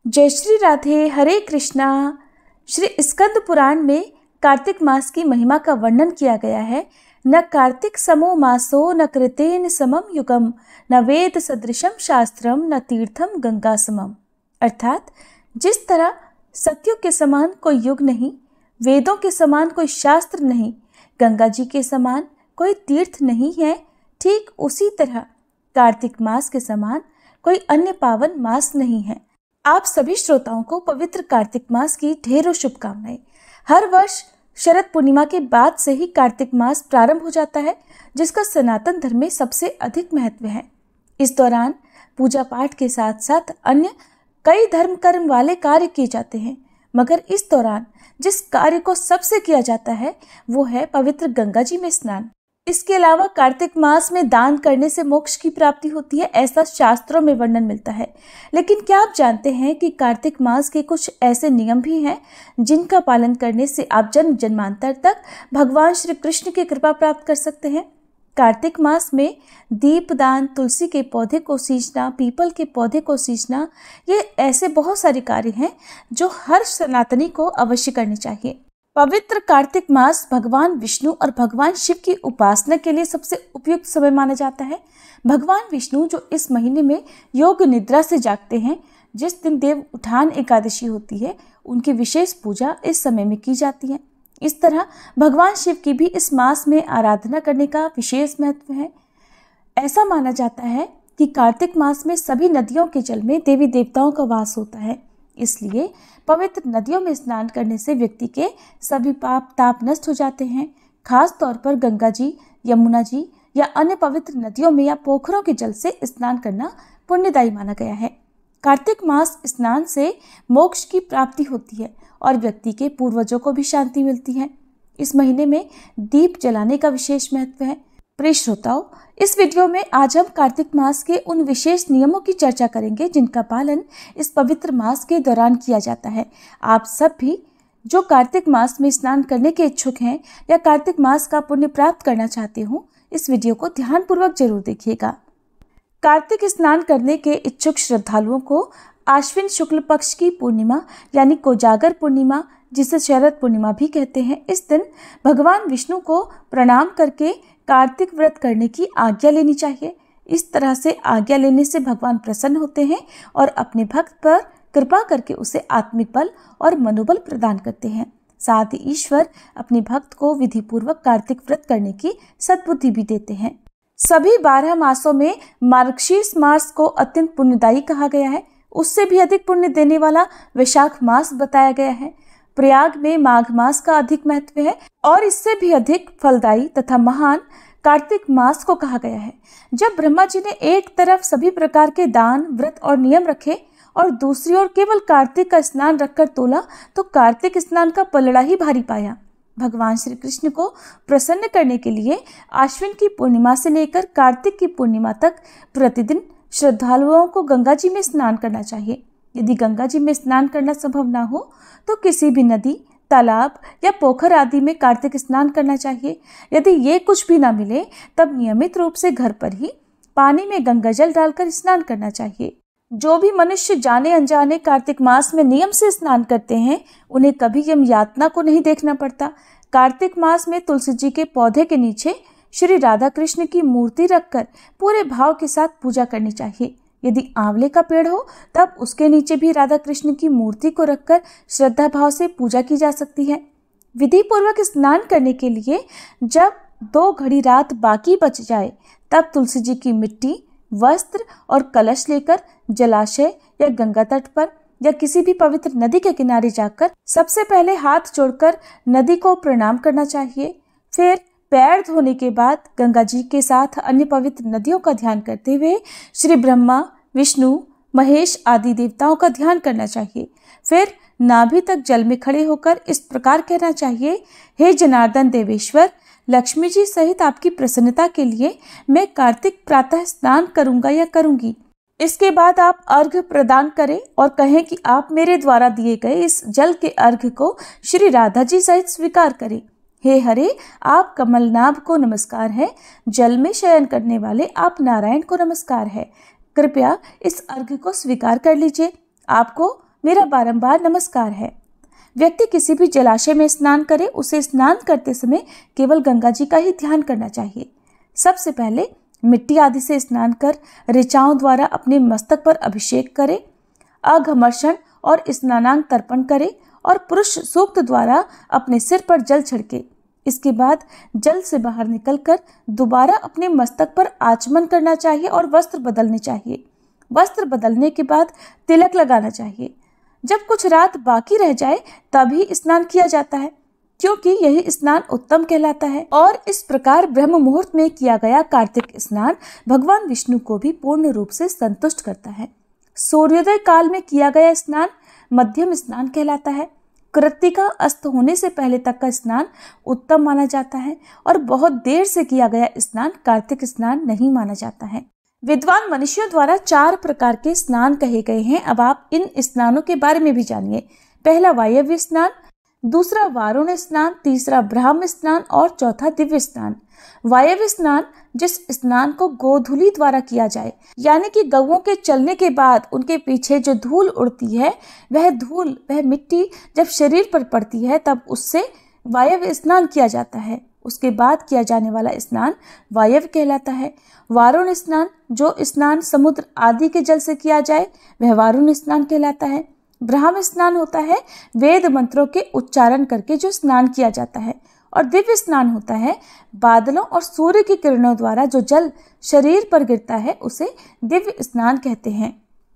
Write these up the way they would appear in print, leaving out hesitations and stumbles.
जय श्री राधे, हरे कृष्णा। श्री स्कंद पुराण में कार्तिक मास की महिमा का वर्णन किया गया है। न कार्तिक समो मासो न कृतेन समम युगम न वेद सदृशम शास्त्रम न तीर्थम गंगा समम। अर्थात जिस तरह सत्युग के समान कोई युग नहीं, वेदों के समान कोई शास्त्र नहीं, गंगा जी के समान कोई तीर्थ नहीं है, ठीक उसी तरह कार्तिक मास के समान कोई अन्य पावन मास नहीं है। आप सभी श्रोताओं को पवित्र कार्तिक मास की ढेरों शुभकामनाएं। हर वर्ष शरद पूर्णिमा के बाद से ही कार्तिक मास प्रारंभ हो जाता है, जिसका सनातन धर्म में सबसे अधिक महत्व है। इस दौरान पूजा पाठ के साथ साथ अन्य कई धर्म कर्म वाले कार्य किए जाते हैं, मगर इस दौरान जिस कार्य को सबसे किया जाता है वो है पवित्र गंगा जी में स्नान। इसके अलावा कार्तिक मास में दान करने से मोक्ष की प्राप्ति होती है, ऐसा शास्त्रों में वर्णन मिलता है। लेकिन क्या आप जानते हैं कि कार्तिक मास के कुछ ऐसे नियम भी हैं जिनका पालन करने से आप जन्म जन्मांतर तक भगवान श्री कृष्ण की कृपा प्राप्त कर सकते हैं। कार्तिक मास में दीपदान, तुलसी के पौधे को सींचना, पीपल के पौधे को सींचना, ये ऐसे बहुत सारे कार्य हैं जो हर सनातनी को अवश्य करने चाहिए। पवित्र कार्तिक मास भगवान विष्णु और भगवान शिव की उपासना के लिए सबसे उपयुक्त समय माना जाता है। भगवान विष्णु जो इस महीने में योग निद्रा से जागते हैं, जिस दिन देव उठान एकादशी होती है, उनकी विशेष पूजा इस समय में की जाती है। इस तरह भगवान शिव की भी इस मास में आराधना करने का विशेष महत्व है। ऐसा माना जाता है कि कार्तिक मास में सभी नदियों के जल में देवी देवताओं का वास होता है, इसलिए पवित्र नदियों में स्नान करने से व्यक्ति के सभी पाप ताप नष्ट हो जाते हैं। खास तौर पर गंगा जी, यमुना जी या अन्य पवित्र नदियों में या पोखरों के जल से स्नान करना पुण्यदायी माना गया है। कार्तिक मास स्नान से मोक्ष की प्राप्ति होती है और व्यक्ति के पूर्वजों को भी शांति मिलती है। इस महीने में दीप जलाने का विशेष महत्व है। प्रिय श्रोताओं, इस वीडियो में आज हम कार्तिक मास के उन विशेष नियमों की चर्चा करेंगे जिनका पालन इस पवित्र मास के दौरान किया जाता है। आप सब भी जो कार्तिक मास में स्नान करने के इच्छुक हैं या कार्तिक मास का पुण्य प्राप्त करना चाहते हो, इस वीडियो को ध्यानपूर्वक जरूर देखिएगा। कार्तिक स्नान करने के इच्छुक श्रद्धालुओं को आश्विन शुक्ल पक्ष की पूर्णिमा यानी कोजागर पूर्णिमा, जिसे शरद पूर्णिमा भी कहते हैं, इस दिन भगवान विष्णु को प्रणाम करके कार्तिक व्रत करने की आज्ञा लेनी चाहिए। इस तरह से आज्ञा लेने से भगवान प्रसन्न होते हैं और अपने भक्त पर कृपा करके उसे आत्मिक बल और मनोबल प्रदान करते हैं। साथ ही ईश्वर अपने भक्त को विधि पूर्वक कार्तिक व्रत करने की सद्बुद्धि भी देते हैं। सभी 12 मासों में मार्गशीर्ष मास को अत्यंत पुण्यदायी कहा गया है। उससे भी अधिक पुण्य देने वाला वैशाख मास बताया गया है। प्रयाग में माघ मास का अधिक महत्व है और इससे भी अधिक फलदायी तथा महान कार्तिक मास को कहा गया है। जब ब्रह्मा जी ने एक तरफ सभी प्रकार के दान, व्रत और नियम रखे और दूसरी ओर केवल कार्तिक का स्नान रखकर तोला, तो कार्तिक स्नान का पलड़ा ही भारी पाया। भगवान श्री कृष्ण को प्रसन्न करने के लिए आश्विन की पूर्णिमा से लेकर कार्तिक की पूर्णिमा तक प्रतिदिन श्रद्धालुओं को गंगा जी में स्नान करना चाहिए। यदि गंगा जी में स्नान करना संभव ना हो तो किसी भी नदी, तालाब या पोखर आदि में कार्तिक स्नान करना चाहिए। यदि ये कुछ भी ना मिले तब नियमित रूप से घर पर ही पानी में गंगा जल डालकर स्नान करना चाहिए। जो भी मनुष्य जाने अनजाने कार्तिक मास में नियम से स्नान करते हैं, उन्हें कभी यम यातना को नहीं देखना पड़ता। कार्तिक मास में तुलसी जी के पौधे के नीचे श्री राधा कृष्ण की मूर्ति रखकर पूरे भाव के साथ पूजा करनी चाहिए। यदि आंवले का पेड़ हो तब उसके नीचे भी राधा कृष्ण की मूर्ति को रखकर श्रद्धा भाव से पूजा की जा सकती है। विधि पूर्वक स्नान करने के लिए जब 2 घड़ी रात बाकी बच जाए तब तुलसी जी की मिट्टी, वस्त्र और कलश लेकर जलाशय या गंगा तट पर या किसी भी पवित्र नदी के किनारे जाकर सबसे पहले हाथ जोड़कर नदी को प्रणाम करना चाहिए। फिर पैर धोने के बाद गंगा जी के साथ अन्य पवित्र नदियों का ध्यान करते हुए श्री ब्रह्मा, विष्णु, महेश आदि देवताओं का ध्यान करना चाहिए। फिर नाभि तक जल में खड़े होकर इस प्रकार कहना चाहिए, हे जनार्दन देवेश्वर, लक्ष्मी जी सहित आपकी प्रसन्नता के लिए मैं कार्तिक प्रातः स्नान करूंगा या करूंगी। इसके बाद आप अर्घ्य प्रदान करें और कहें कि आप मेरे द्वारा दिए गए इस जल के अर्घ्य को श्री राधा जी सहित स्वीकार करें। हे हरे, आप कमलनाभ को नमस्कार है। जल में शयन करने वाले आप नारायण को नमस्कार है। कृपया इस अर्घ्य को स्वीकार कर लीजिए। आपको मेरा बारंबार नमस्कार है। व्यक्ति किसी भी जलाशय में स्नान करे, उसे स्नान करते समय केवल गंगा जी का ही ध्यान करना चाहिए। सबसे पहले मिट्टी आदि से स्नान कर ऋचाओं द्वारा अपने मस्तक पर अभिषेक करे, अघमर्षण और स्नानांग तर्पण करे और पुरुष सूक्त द्वारा अपने सिर पर जल छिड़के। इसके बाद जल से बाहर निकलकर दोबारा अपने मस्तक पर आचमन करना चाहिए और वस्त्र बदलने चाहिए। वस्त्र बदलने के बाद तिलक लगाना चाहिए। जब कुछ रात बाकी रह जाए तभी स्नान किया जाता है, क्योंकि यही स्नान उत्तम कहलाता है। और इस प्रकार ब्रह्म मुहूर्त में किया गया कार्तिक स्नान भगवान विष्णु को भी पूर्ण रूप से संतुष्ट करता है। सूर्योदय काल में किया गया स्नान मध्यम स्नान कहलाता है। कृत्तिका अस्त होने से पहले तक का स्नान उत्तम माना जाता है और बहुत देर से किया गया स्नान कार्तिक स्नान नहीं माना जाता है। विद्वान मनुष्यों द्वारा 4 प्रकार के स्नान कहे गए हैं। अब आप इन स्नानों के बारे में भी जानिए। पहला वायव्य स्नान, दूसरा वारुण स्नान, तीसरा ब्राह्म स्नान और चौथा दिव्य स्नान। वायव्य स्नान जिस स्नान को गोधूली द्वारा किया जाए, यानी कि गौओं के चलने के बाद उनके पीछे जो धूल उड़ती है, वह मिट्टी जब शरीर पर पड़ती है तब उससे वायव्य स्नान किया जाता है। उसके बाद किया जाने वाला स्नान वायव्य कहलाता है। वारुण स्नान, जो स्नान समुद्र आदि के जल से किया जाए, वह वारुण स्नान कहलाता है। ब्राह्म स्नान होता है वेद मंत्रों के उच्चारण करके जो स्नान किया जाता है। और दिव्य स्नान होता है बादलों और सूर्य की किरणों द्वारा जो जल शरीर पर गिरता है, उसे दिव्य स्नान कहते हैं।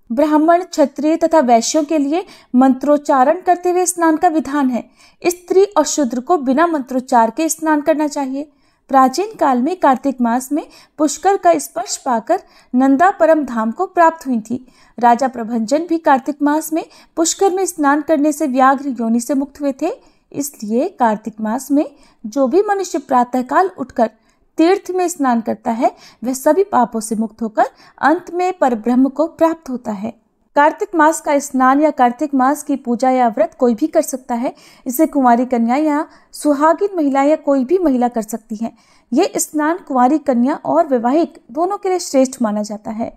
ब्राह्मण, क्षत्रिय तथा वैश्यों के लिए मंत्रोच्चारण करते हुए स्नान का विधान है। स्त्री और शूद्र को बिना मंत्रोच्चार के स्नान करना चाहिए। प्राचीन काल में कार्तिक मास में पुष्कर का स्पर्श पाकर नंदा परम धाम को प्राप्त हुई थी। राजा प्रभंजन भी कार्तिक मास में पुष्कर में स्नान करने से व्याघ्र योनि से मुक्त हुए थे। इसलिए कार्तिक मास में जो भी मनुष्य प्रातःकाल उठकर तीर्थ में स्नान करता है, वह सभी पापों से मुक्त होकर अंत में परब्रह्म को प्राप्त होता है। कार्तिक मास का स्नान या कार्तिक मास की पूजा या व्रत कोई भी कर सकता है। इसे कुंवारी कन्या या सुहागिन महिला या कोई भी महिला कर सकती है। ये स्नान कुंवारी कन्या और वैवाहिक दोनों के लिए श्रेष्ठ माना जाता है।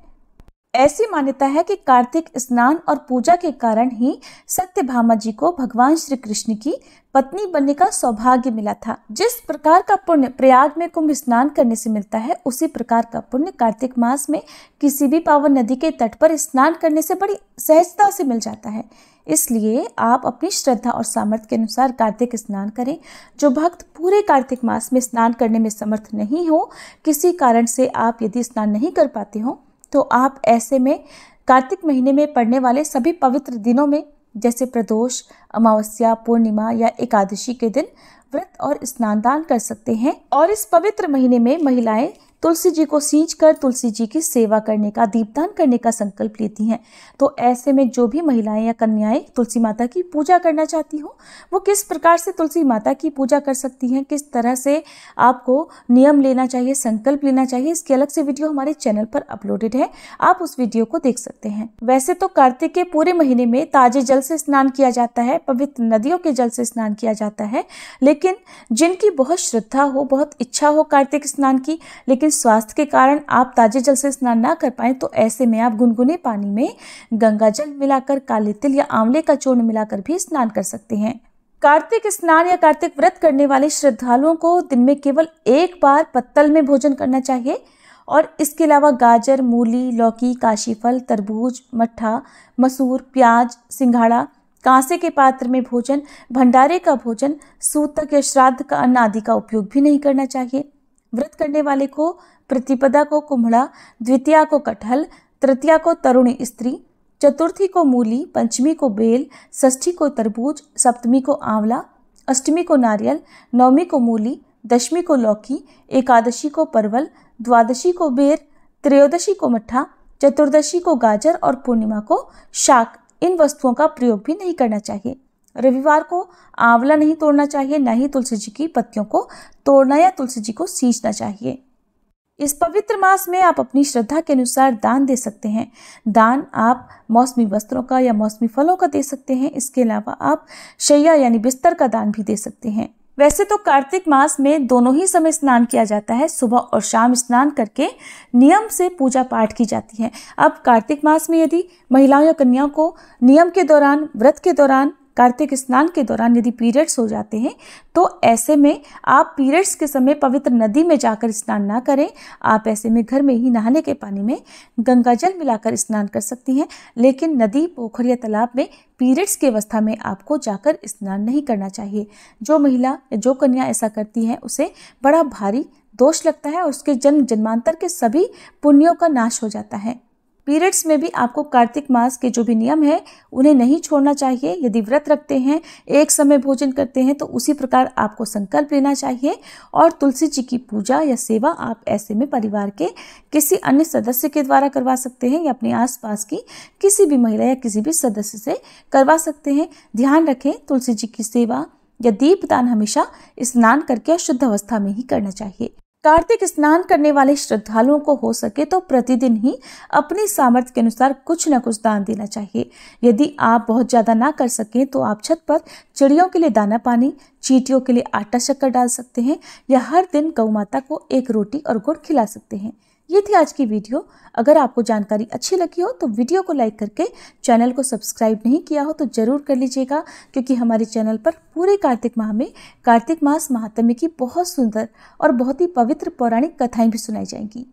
ऐसी मान्यता है कि कार्तिक स्नान और पूजा के कारण ही सत्यभामा जी को भगवान श्री कृष्ण की पत्नी बनने का सौभाग्य मिला था। जिस प्रकार का पुण्य प्रयाग में कुंभ स्नान करने से मिलता है, उसी प्रकार का पुण्य कार्तिक मास में किसी भी पावन नदी के तट पर स्नान करने से बड़ी सहजता से मिल जाता है। इसलिए आप अपनी श्रद्धा और सामर्थ्य के अनुसार कार्तिक स्नान करें। जो भक्त पूरे कार्तिक मास में स्नान करने में समर्थ नहीं हो, किसी कारण से आप यदि स्नान नहीं कर पाते हो, तो आप ऐसे में कार्तिक महीने में पड़ने वाले सभी पवित्र दिनों में, जैसे प्रदोष, अमावस्या, पूर्णिमा या एकादशी के दिन व्रत और स्नान दान कर सकते हैं। और इस पवित्र महीने में महिलाएं तुलसी जी को सींचकर तुलसी जी की सेवा करने का, दीपदान करने का संकल्प लेती हैं। तो ऐसे में जो भी महिलाएं या कन्याएं तुलसी माता की पूजा करना चाहती हो, वो किस प्रकार से तुलसी माता की पूजा कर सकती हैं, किस तरह से आपको नियम लेना चाहिए, संकल्प लेना चाहिए, इसकी अलग से वीडियो हमारे चैनल पर अपलोडेड है। आप उस वीडियो को देख सकते हैं। वैसे तो कार्तिक के पूरे महीने में ताजे जल से स्नान किया जाता है, पवित्र नदियों के जल से स्नान किया जाता है। लेकिन जिनकी बहुत श्रद्धा हो, बहुत इच्छा हो कार्तिक स्नान की, लेकिन स्वास्थ्य के कारण आप ताजे जल से स्नान ना कर पाए, तो ऐसे में आप गुनगुने पानी में गंगा जल मिलाकर, काले तिल या आंवले का चूर्ण मिलाकर भी स्नान कर सकते हैं। कार्तिक स्नान या कार्तिक व्रत करने वाले श्रद्धालुओं को दिन में केवल एक बार पत्तल में भोजन करना चाहिए। और इसके अलावा गाजर, मूली, लौकी, काशीफल, तरबूज, मट्ठा, मसूर, प्याज, सिंघाड़ा, कांसे के पात्र में भोजन, भंडारे का भोजन, सूतक या श्राद्ध का अन्न आदि का उपयोग भी नहीं करना चाहिए। व्रत करने वाले को प्रतिपदा को कुम्हड़ा, द्वितीया को कटहल, तृतीया को तरुणी स्त्री, चतुर्थी को मूली, पंचमी को बेल, षष्ठी को तरबूज, सप्तमी को आंवला, अष्टमी को नारियल, नवमी को मूली, दशमी को लौकी, एकादशी को परवल, द्वादशी को बेर, त्रयोदशी को मट्ठा, चतुर्दशी को गाजर और पूर्णिमा को शाक, इन वस्तुओं का प्रयोग भी नहीं करना चाहिए। रविवार को आंवला नहीं तोड़ना चाहिए, न ही तुलसी जी की पत्तियों को तोड़ना या तुलसी जी को सींचना चाहिए। इस पवित्र मास में आप अपनी श्रद्धा के अनुसार दान दे सकते हैं। दान आप मौसमी वस्त्रों का या मौसमी फलों का दे सकते हैं। इसके अलावा आप शैया यानी बिस्तर का दान भी दे सकते हैं। वैसे तो कार्तिक मास में दोनों ही समय स्नान किया जाता है, सुबह और शाम स्नान करके नियम से पूजा पाठ की जाती है। अब कार्तिक मास में यदि महिलाओं या कन्याओं को नियम के दौरान, व्रत के दौरान, कार्तिक स्नान के दौरान यदि पीरियड्स हो जाते हैं तो ऐसे में आप पीरियड्स के समय पवित्र नदी में जाकर स्नान ना करें। आप ऐसे में घर में ही नहाने के पानी में गंगा जल मिलाकर स्नान कर सकती हैं, लेकिन नदी, पोखर या तालाब में पीरियड्स की अवस्था में आपको जाकर स्नान नहीं करना चाहिए। जो महिला या जो कन्या ऐसा करती है उसे बड़ा भारी दोष लगता है और उसके जन्म जन्मांतर के सभी पुण्यों का नाश हो जाता है। पीरियड्स में भी आपको कार्तिक मास के जो भी नियम है उन्हें नहीं छोड़ना चाहिए। यदि व्रत रखते हैं, एक समय भोजन करते हैं, तो उसी प्रकार आपको संकल्प लेना चाहिए और तुलसी जी की पूजा या सेवा आप ऐसे में परिवार के किसी अन्य सदस्य के द्वारा करवा सकते हैं या अपने आसपास की किसी भी महिला या किसी भी सदस्य से करवा सकते हैं। ध्यान रखें, तुलसी जी की सेवा या दीपदान हमेशा स्नान करके और शुद्ध अवस्था में ही करना चाहिए। कार्तिक स्नान करने वाले श्रद्धालुओं को हो सके तो प्रतिदिन ही अपनी सामर्थ्य के अनुसार कुछ न कुछ दान देना चाहिए। यदि आप बहुत ज़्यादा ना कर सकें तो आप छत पर चिड़ियों के लिए दाना पानी, चींटियों के लिए आटा शक्कर डाल सकते हैं या हर दिन गौ माता को एक रोटी और गुड़ खिला सकते हैं। ये थी आज की वीडियो। अगर आपको जानकारी अच्छी लगी हो तो वीडियो को लाइक करके चैनल को सब्सक्राइब नहीं किया हो तो ज़रूर कर लीजिएगा, क्योंकि हमारे चैनल पर पूरे कार्तिक माह में कार्तिक मास महात्म्य की बहुत सुंदर और बहुत ही पवित्र पौराणिक कथाएं भी सुनाई जाएंगी।